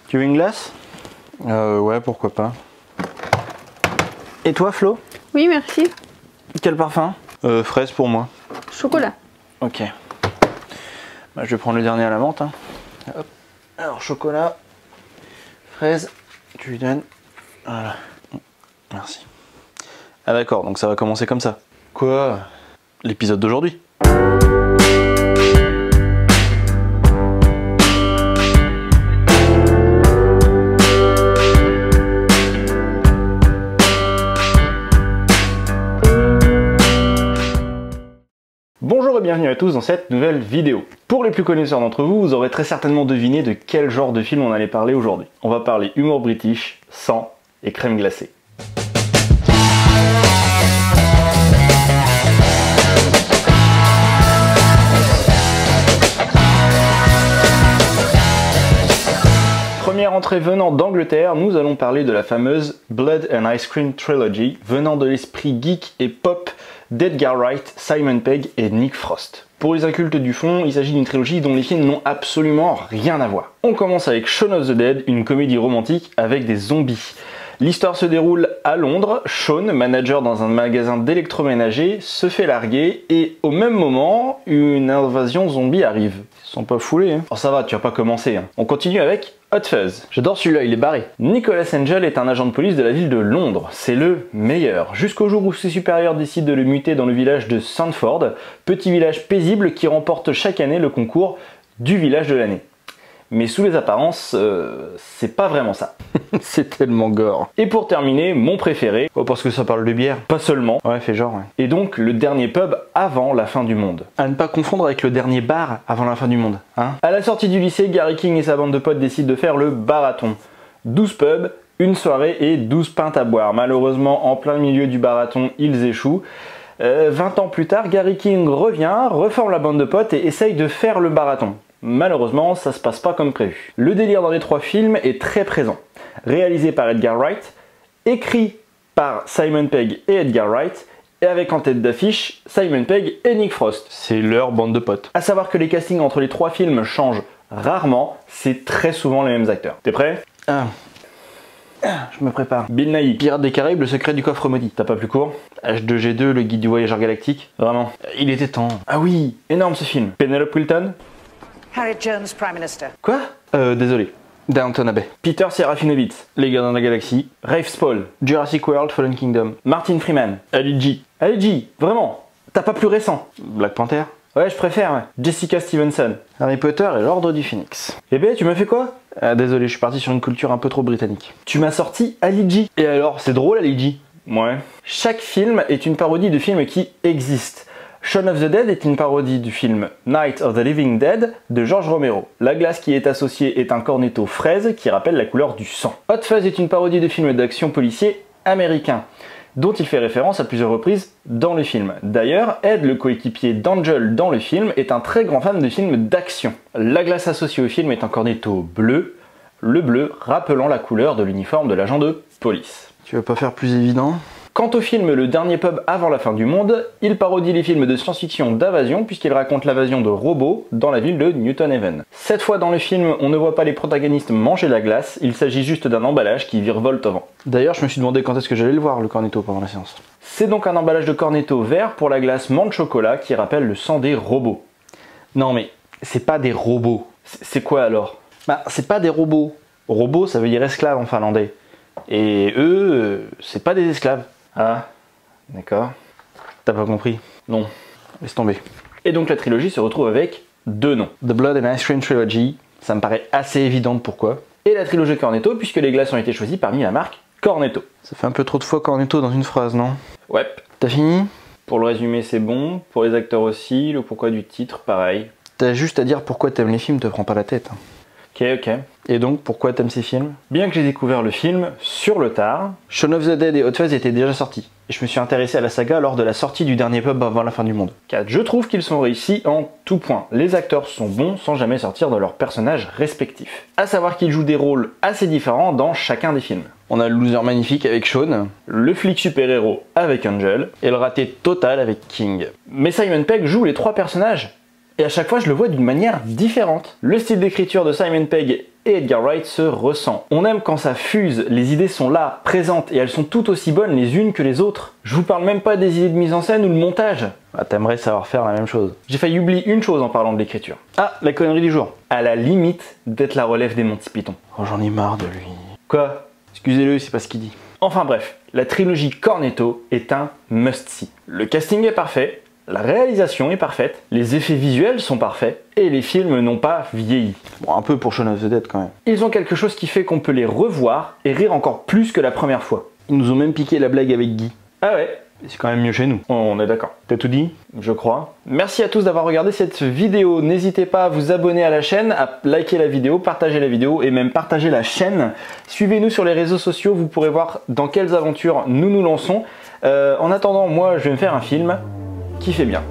Tu veux une glace? Ouais, pourquoi pas. Et toi, Flo? Oui, merci. Quel parfum? Fraise pour moi. Chocolat. Ok. Bah, je vais prendre le dernier à la menthe. Hein. Hop. Alors, chocolat, fraise, tu lui donnes. Voilà. Merci. Ah d'accord, donc ça va commencer comme ça. Quoi? L'épisode d'aujourd'hui. Bonjour et bienvenue à tous dans cette nouvelle vidéo. Pour les plus connaisseurs d'entre vous, vous aurez très certainement deviné de quel genre de film on allait parler aujourd'hui. On va parler humour british, sang et crème glacée. Première entrée venant d'Angleterre, nous allons parler de la fameuse Blood and Ice Cream Trilogy, venant de l'esprit geek et pop d'Edgar Wright, Simon Pegg et Nick Frost. Pour les incultes du fond, il s'agit d'une trilogie dont les films n'ont absolument rien à voir. On commence avec Shaun of the Dead, une comédie romantique avec des zombies. L'histoire se déroule à Londres, Shaun, manager dans un magasin d'électroménager, se fait larguer et au même moment, une invasion zombie arrive. Ils sont pas foulés, hein. Oh ça va, tu vas pas commencer, hein. On continue avec Hot Fuzz. J'adore celui-là, il est barré. Nicholas Angel est un agent de police de la ville de Londres. C'est le meilleur. Jusqu'au jour où ses supérieurs décident de le muter dans le village de Sandford, petit village paisible qui remporte chaque année le concours du village de l'année. Mais sous les apparences, c'est pas vraiment ça. C'est tellement gore. Et pour terminer, mon préféré, oh, parce que ça parle de bière, pas seulement, ouais, fait genre, ouais. Et donc, le dernier pub avant la fin du monde. À ne pas confondre avec le dernier bar avant la fin du monde, hein. À la sortie du lycée, Gary King et sa bande de potes décident de faire le barathon. 12 pubs, une soirée et 12 pintes à boire. Malheureusement, en plein milieu du barathon, ils échouent. 20 ans plus tard, Gary King revient, reforme la bande de potes et essaye de faire le barathon. Malheureusement, ça se passe pas comme prévu. Le délire dans les trois films est très présent. Réalisé par Edgar Wright, écrit par Simon Pegg et Edgar Wright, et avec en tête d'affiche Simon Pegg et Nick Frost. C'est leur bande de potes. A savoir que les castings entre les trois films changent rarement, c'est très souvent les mêmes acteurs. T'es prêt? Je me prépare. Bill Nighy, Pirates des Caraïbes, le secret du coffre maudit. T'as pas plus court? H2G2, le guide du voyageur galactique. Vraiment. Il était temps. Ah oui, énorme ce film. Penelope Wilton. Harry Jones, Prime Minister. Quoi? Désolé. Downton Abbey. Peter Serafinovitz, Les Gardiens de la Galaxie. Rafe Spall, Jurassic World, Fallen Kingdom. Martin Freeman, Ali G. Ali G, vraiment. T'as pas plus récent? Black Panther. Ouais, je préfère, ouais. Jessica Stevenson. Harry Potter et l'Ordre du Phénix. Eh ben, tu m'as fait quoi? Désolé, je suis parti sur une culture un peu trop britannique. Tu m'as sorti Ali G. Et alors, c'est drôle Ali G? Ouais. Chaque film est une parodie de films qui existent. Shaun of the Dead est une parodie du film Night of the Living Dead de George Romero. La glace qui est associée est un cornetto fraise qui rappelle la couleur du sang. Hot Fuzz est une parodie de film d'action policier américain, dont il fait référence à plusieurs reprises dans le film. D'ailleurs, Ed, le coéquipier d'Angel dans le film, est un très grand fan de films d'action. La glace associée au film est un cornetto bleu, le bleu rappelant la couleur de l'uniforme de l'agent de police. Tu vas pas faire plus évident? Quant au film Le Dernier Pub avant la fin du monde, il parodie les films de science-fiction d'invasion puisqu'il raconte l'invasion de robots dans la ville de Newton Haven. Cette fois dans le film, on ne voit pas les protagonistes manger la glace, il s'agit juste d'un emballage qui virevolte au vent. D'ailleurs, je me suis demandé quand est-ce que j'allais le voir, le cornetto, pendant la séance. C'est donc un emballage de cornetto vert pour la glace menthe chocolat qui rappelle le sang des robots. Non mais, c'est pas des robots. C'est quoi alors? Bah, c'est pas des robots. Robot, ça veut dire esclave en finlandais. Et eux, c'est pas des esclaves. Ah, d'accord. T'as pas compris? Non, laisse tomber. Et donc la trilogie se retrouve avec deux noms. The Blood and Ice Cream Trilogy, ça me paraît assez évident de pourquoi. Et la trilogie Cornetto, puisque les glaces ont été choisies parmi la marque Cornetto. Ça fait un peu trop de fois Cornetto dans une phrase, non? Ouais. T'as fini? Pour le résumé, c'est bon. Pour les acteurs aussi, le pourquoi du titre, pareil. T'as juste à dire pourquoi t'aimes les films, te prends pas la tête. Ok. Et donc, pourquoi t'aimes ces films? Bien que j'ai découvert le film sur le tard, Shaun of the Dead et Hot Fuzz étaient déjà sortis. Et je me suis intéressé à la saga lors de la sortie du Dernier Pub avant la fin du monde. Car je trouve qu'ils sont réussis en tout point. Les acteurs sont bons sans jamais sortir de leurs personnages respectifs. À savoir qu'ils jouent des rôles assez différents dans chacun des films. On a le loser magnifique avec Shaun, le flic super-héros avec Angel, et le raté total avec King. Mais Simon Pegg joue les trois personnages. Et à chaque fois, je le vois d'une manière différente. Le style d'écriture de Simon Pegg et Edgar Wright se ressent. On aime quand ça fuse, les idées sont là, présentes, et elles sont toutes aussi bonnes les unes que les autres. Je vous parle même pas des idées de mise en scène ou le montage. Ah, t'aimerais savoir faire la même chose. J'ai failli oublier une chose en parlant de l'écriture. Ah, la connerie du jour. À la limite d'être la relève des Monty Python. Oh, j'en ai marre de lui. Quoi? Excusez-le, c'est pas ce qu'il dit. Enfin bref, la trilogie Cornetto est un must-see. Le casting est parfait, la réalisation est parfaite, les effets visuels sont parfaits, et les films n'ont pas vieilli. Bon, un peu pour Shaun of the Dead quand même. Ils ont quelque chose qui fait qu'on peut les revoir et rire encore plus que la première fois. Ils nous ont même piqué la blague avec Guy. Ah ouais, c'est quand même mieux chez nous. On est d'accord. T'as tout dit? Je crois. Merci à tous d'avoir regardé cette vidéo. N'hésitez pas à vous abonner à la chaîne, à liker la vidéo, partager la vidéo et même partager la chaîne. Suivez-nous sur les réseaux sociaux, vous pourrez voir dans quelles aventures nous nous lançons. En attendant, moi je vais me faire un film qui fait bien.